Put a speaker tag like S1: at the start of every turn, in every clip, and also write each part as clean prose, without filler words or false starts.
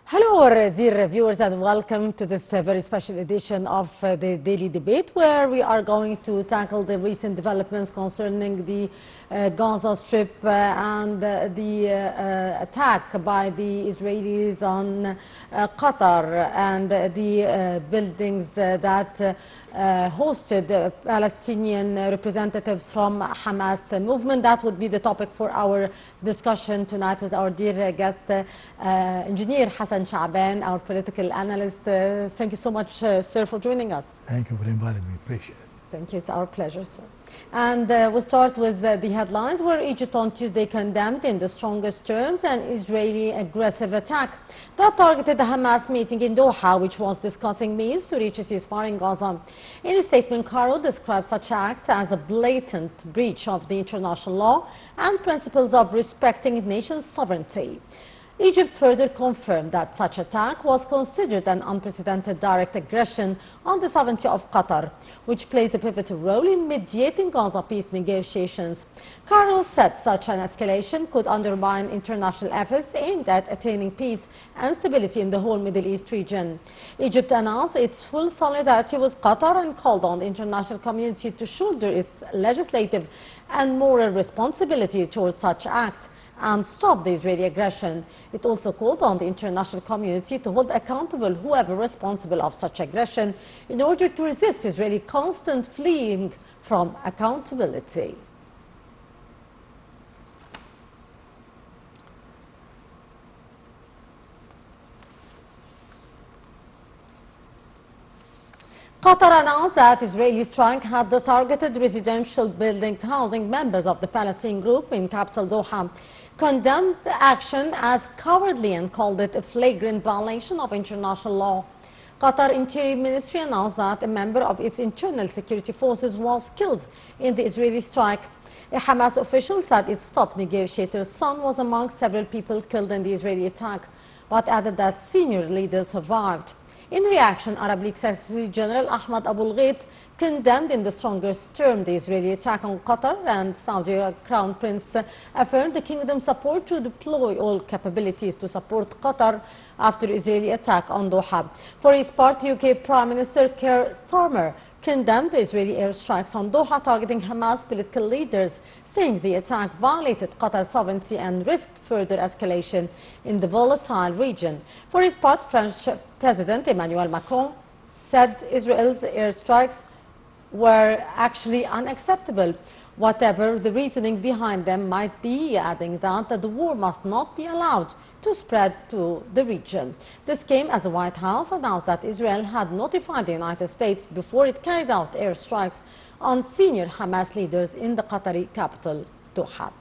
S1: Hello, our dear viewers, and welcome to this very special edition of the Daily Debate, where we are going to tackle the recent developments concerning the Gaza Strip and the attack by the Israelis on Qatar and the buildings that hosted Palestinian representatives from Hamas movement. That would be the topic for our discussion tonight with our dear guest, engineer Hassan, Shaban, our political analyst. Thank you so much, sir, for joining us.
S2: Thank you for inviting me. Appreciate it.
S1: Thank you. It's our pleasure, sir. And we'll start with the headlines, where Egypt on Tuesday condemned in the strongest terms an Israeli aggressive attack that targeted the Hamas meeting in Doha, which was discussing means to reach a ceasefire in Gaza. In a statement, Cairo described such act as a blatant breach of the international law and principles of respecting a nation's sovereignty. Egypt further confirmed that such attack was considered an unprecedented direct aggression on the sovereignty of Qatar, which plays a pivotal role in mediating Gaza peace negotiations. Cairo said such an escalation could undermine international efforts aimed at attaining peace and stability in the whole Middle East region. Egypt announced its full solidarity with Qatar and called on the international community to shoulder its legislative and moral responsibility towards such acts and stop the Israeli aggression. It also called on the international community to hold accountable whoever responsible of such aggression in order to resist Israeli constant fleeing from accountability. Qatar announced that Israeli strike had targeted residential buildings housing members of the Palestinian group in capital Doha, condemned the action as cowardly and called it a flagrant violation of international law. Qatar Interior Ministry announced that a member of its internal security forces was killed in the Israeli strike. A Hamas official said its top negotiator's son was among several people killed in the Israeli attack, but added that senior leaders survived. In reaction, Arab League Secretary General Ahmad Abul-Ghait condemned in the strongest term the Israeli attack on Qatar, and Saudi Crown Prince affirmed the kingdom's support to deploy all capabilities to support Qatar after Israeli attack on Doha. For his part, UK Prime Minister Keir Starmer condemned the Israeli airstrikes on Doha targeting Hamas political leaders, saying the attack violated Qatar's sovereignty and risked further escalation in the volatile region. For his part, French President Emmanuel Macron said Israel's airstrikes were actually unacceptable, whatever the reasoning behind them might be, adding that the war must not be allowed to spread to the region. This came as the White House announced that Israel had notified the United States before it carried out airstrikes on senior Hamas leaders in the Qatari capital, Doha.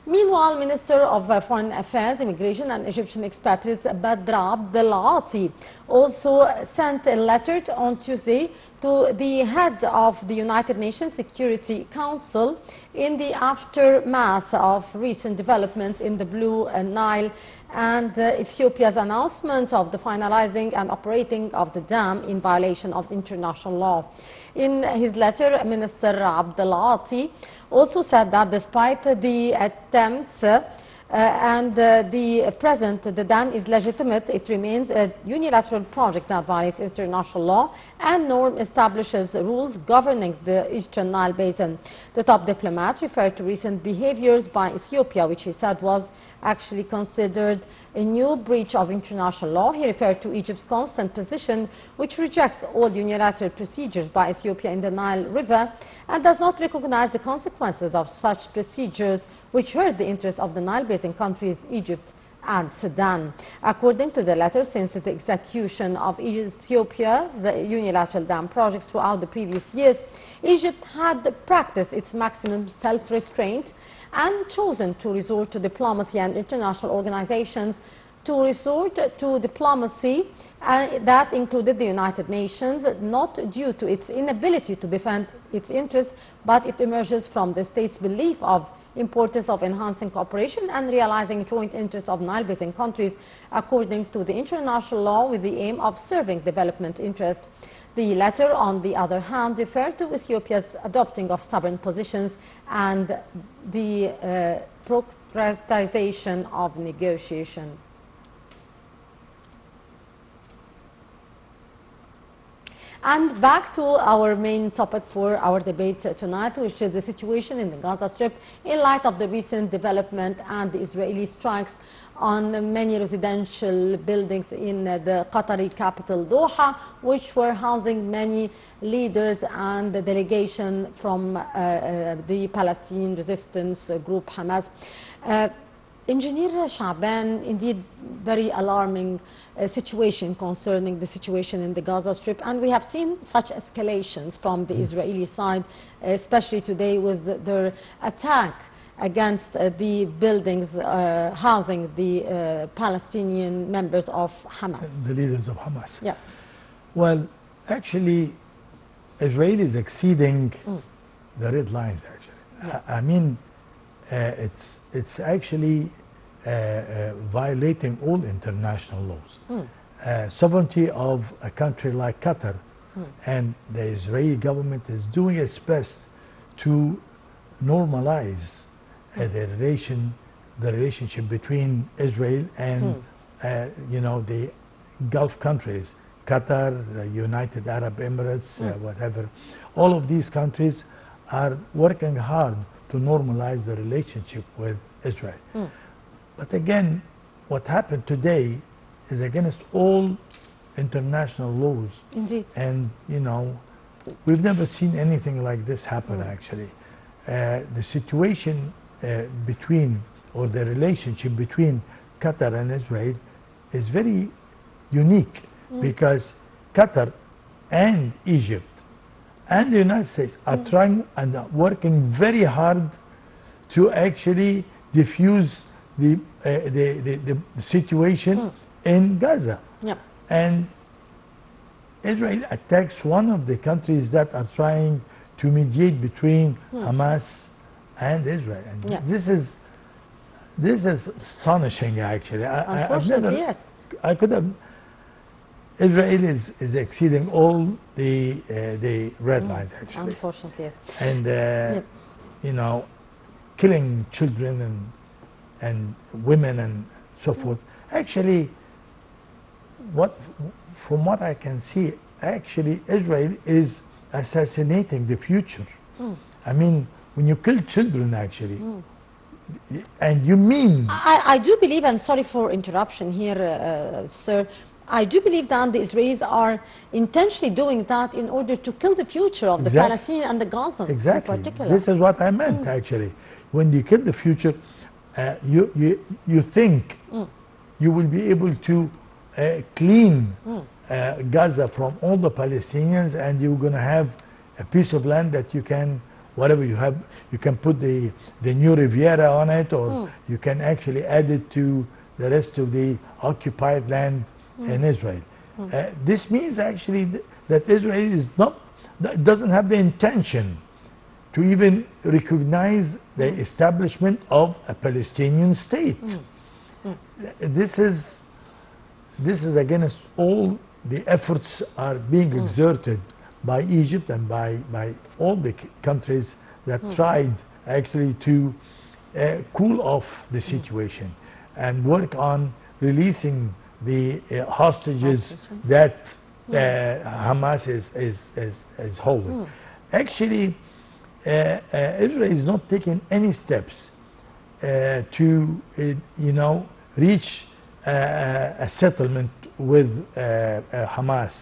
S1: Meanwhile, Minister of Foreign Affairs, Immigration and Egyptian expatriates Badr Abdelati also sent a letter on Tuesday to the head of the United Nations Security Council in the aftermath of recent developments in the Blue Nile and Ethiopia's announcement of the finalizing and operating of the dam in violation of international law. In his letter, Minister Abdelati also said that despite the attempts the dam is legitimate, it remains a unilateral project that violates international law and norm establishes rules governing the Eastern Nile Basin. The top diplomat referred to recent behaviors by Ethiopia, which he said was actually considered a new breach of international law. He referred to Egypt's constant position, which rejects all unilateral procedures by Ethiopia in the Nile River and does not recognize the consequences of such procedures, which hurt the interests of the Nile Basin countries, Egypt and Sudan. According to the letter, since the execution of Ethiopia's unilateral dam projects throughout the previous years, Egypt had practiced its maximum self-restraint and chosen to resort to diplomacy and international organizations to resort to diplomacy that included the United Nations, not due to its inability to defend its interests, but it emerges from the state's belief of importance of enhancing cooperation and realizing joint interests of Nile Basin countries according to the international law with the aim of serving development interests. The letter, on the other hand, referred to Ethiopia's adopting of stubborn positions and the prioritization of negotiation. And back to our main topic for our debate tonight, which is the situation in the Gaza Strip in light of the recent development and the Israeli strikes on many residential buildings in the Qatari capital Doha, which were housing many leaders and the delegation from the Palestinian resistance group Hamas. Engineer Shaban, indeed very alarming situation concerning the situation in the Gaza Strip, and we have seen such escalations from the Israeli side, especially today with their attack against the buildings housing the Palestinian members of Hamas.
S2: The leaders of Hamas.
S1: Yeah.
S2: Well, actually, Israel is exceeding the red lines, actually.
S1: Yeah.
S2: I mean, it's actually violating all international laws. Sovereignty of a country like Qatar, and the Israeli government is doing its best to normalize the relationship between Israel and the Gulf countries, Qatar, the United Arab Emirates, whatever. All of these countries are working hard to normalize the relationship with Israel. But again, what happened today is against all international laws.
S1: Indeed.
S2: And, we've never seen anything like this happen, actually. The situation between, or the relationship between Qatar and Israel is very unique because Qatar and Egypt and the United States are trying and are working very hard to actually diffuse the situation in Gaza.
S1: Yep.
S2: And Israel attacks one of the countries that are trying to mediate between Hamas and Israel. And this is astonishing, actually.
S1: Unfortunately, yes.
S2: I could have. Israel is exceeding all the red lines, actually.
S1: Unfortunately, yes.
S2: And killing children and women and so forth. Actually, from what I can see, actually Israel is assassinating the future. I mean, when you kill children, actually, and you mean...
S1: I do believe, and sorry for interruption here, sir, I do believe that the Israelis are intentionally doing that in order to kill the future of the Palestinians and the Gazans in particular.
S2: This is what I meant, actually. When you kill the future, you think you will be able to clean Gaza from all the Palestinians, and you're going to have a piece of land that you can, whatever you have, you can put the new Riviera on it, or you can actually add it to the rest of the occupied land in Israel. This means actually that Israel is doesn't have the intention to even recognize the establishment of a Palestinian state. This is against all the efforts are being exerted by Egypt and by all the countries that tried actually to cool off the situation and work on releasing the hostages that Hamas is holding. Actually, Israel is not taking any steps to reach a settlement with Hamas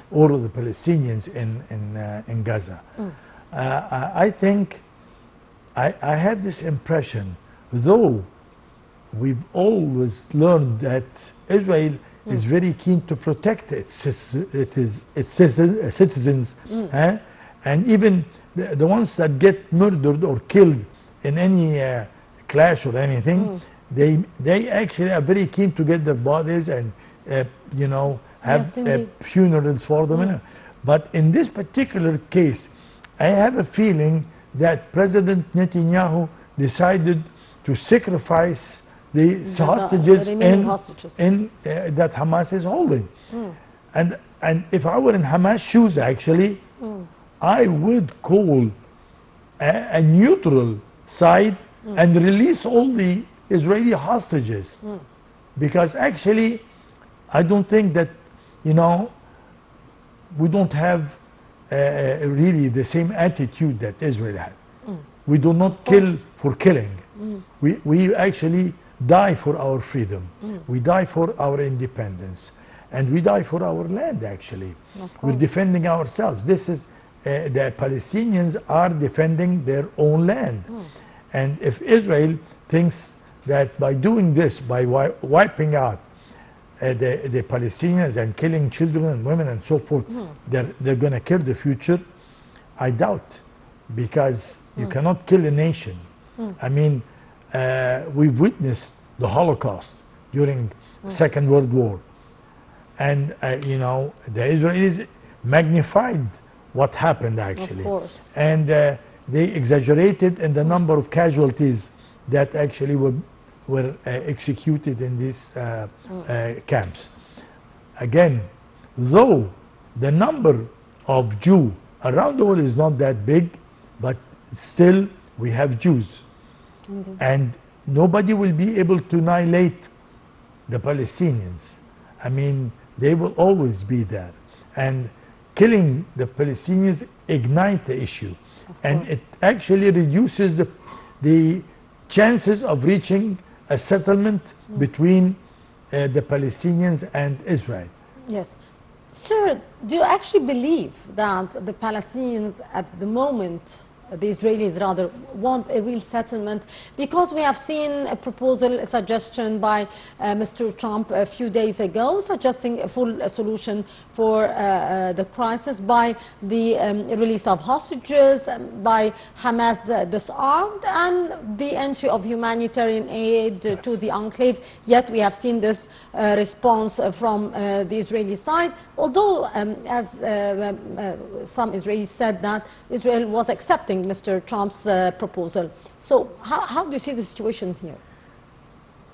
S2: or the Palestinians in Gaza. I think I have this impression, though we've always learned that Israel is very keen to protect its citizens, and even the ones that get murdered or killed in any clash or anything, they actually are very keen to get their bodies and have funerals for them. But in this particular case, I have a feeling that President Netanyahu decided to sacrifice the hostages that Hamas is holding. And if I were in Hamas shoes, actually, I would call a neutral side and release all the Israeli hostages. Because actually, I don't think that, we don't have really the same attitude that Israel had. We do not kill for killing. We actually die for our freedom. We die for our independence. And we die for our land, actually. We're defending ourselves. This is, the Palestinians are defending their own land. And if Israel thinks that by doing this, by wiping out the Palestinians and killing children and women and so forth, they're going to kill the future, I doubt, because you cannot kill a nation. I mean, we've witnessed the Holocaust during Second World War, and you know, the Israelis magnified what happened actually,
S1: of course.
S2: And they exaggerated in the number of casualties that actually were executed in these camps. Again, though the number of Jews around the world is not that big, but still we have Jews. And nobody will be able to annihilate the Palestinians. I mean, they will always be there. And killing the Palestinians ignite the issue. And it actually reduces the chances of reaching a settlement between the Palestinians and Israel.
S1: Yes. Sir, do you actually believe that the Palestinians at the moment, the Israelis rather, want a real settlement? Because we have seen a proposal, a suggestion by Mr. Trump a few days ago, suggesting a full solution for the crisis by the release of hostages, by Hamas disarmed, and the entry of humanitarian aid to the enclave. Yet we have seen this response from the Israeli side, although as some Israelis said that Israel was accepting Mr. Trump's proposal. So how do you see the situation here?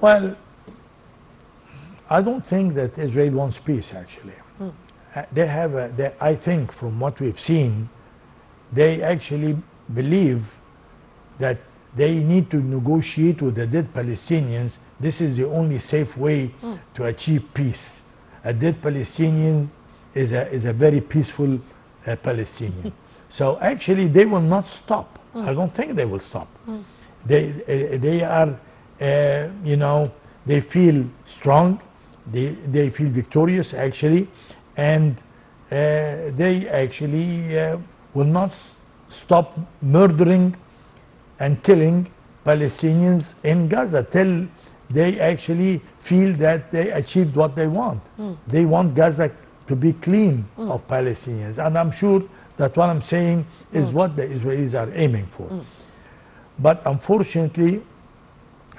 S2: Well, I don't think that Israel wants peace, actually. They have, I think from what we've seen, they actually believe that they need to negotiate with the dead Palestinians. This is the only safe way to achieve peace. A dead Palestinian is a very peaceful Palestinian. So actually they will not stop. I don't think they will stop. They are, you know, they feel strong, they feel victorious actually, and they actually will not stop murdering and killing Palestinians in Gaza till they actually feel that they achieved what they want. They want Gaza to be clean of Palestinians, and I'm sure that what I'm saying is what the Israelis are aiming for. But unfortunately,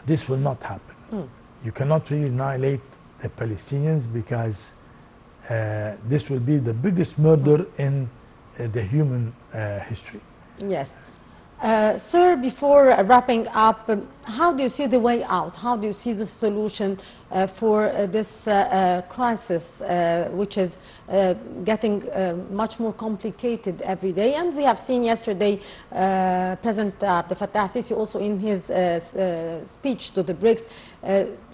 S2: this will not happen. You cannot really annihilate the Palestinians, because this will be the biggest murder in the human history.
S1: Yes. Sir, before wrapping up, how do you see the way out? How do you see the solution for this crisis, which is getting much more complicated every day? And we have seen yesterday President Abdel Fattah al-Sisi also in his speech to the BRICS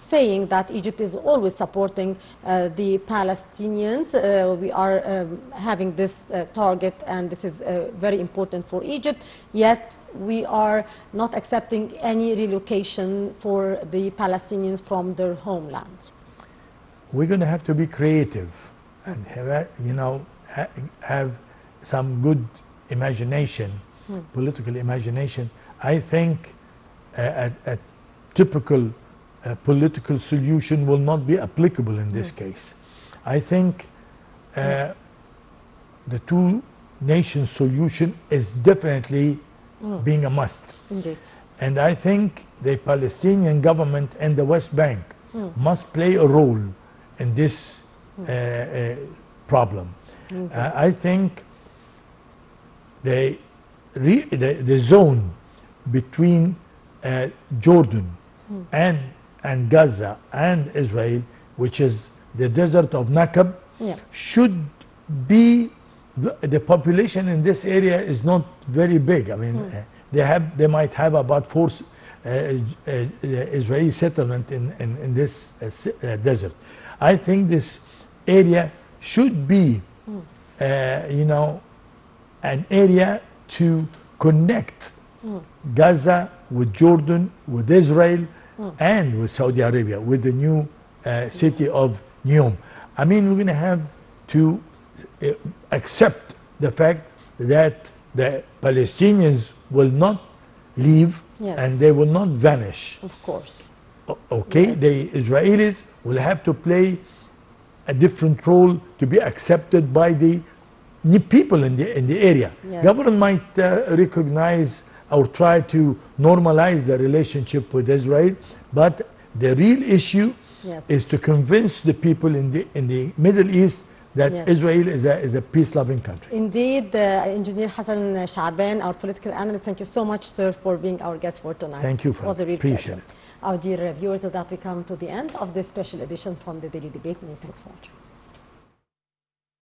S1: saying that Egypt is always supporting the Palestinians. We are having this target, and this is very important for Egypt, yet we are not accepting any relocation for the Palestinians from their homeland.
S2: We're going to have to be creative and have, you know, have some good imagination, political imagination. I think a typical political solution will not be applicable in this case. I think the two-nation solution is definitely being a must.
S1: Indeed.
S2: And I think the Palestinian government and the West Bank must play a role in this problem. I think the zone between Jordan and Gaza and Israel, which is the desert of Nakab, should be the population in this area is not very big. I mean, they might have about 4 Israeli settlement in this desert. I think this area should be, you know, an area to connect Gaza with Jordan, with Israel, and with Saudi Arabia, with the new city of Neom. I mean, we're going to have to accept the fact that the Palestinians will not leave,
S1: yes,
S2: and they will not vanish.
S1: Of course.
S2: Okay,
S1: yes,
S2: the Israelis will have to play a different role to be accepted by the people in the area.
S1: Yes.
S2: Government might recognize or try to normalize the relationship with Israel, but the real issue
S1: yes,
S2: is to convince the people in the Middle East that
S1: yes,
S2: Israel is a peace-loving country.
S1: Indeed, Engineer Hassan Shaban, our political analyst, thank you so much, sir, for being our guest for tonight.
S2: Thank you,
S1: It was a real
S2: appreciate
S1: pleasure.
S2: it.
S1: Our dear viewers, with that we come to the end of this special edition from the Daily Debate. Many thanks for watching.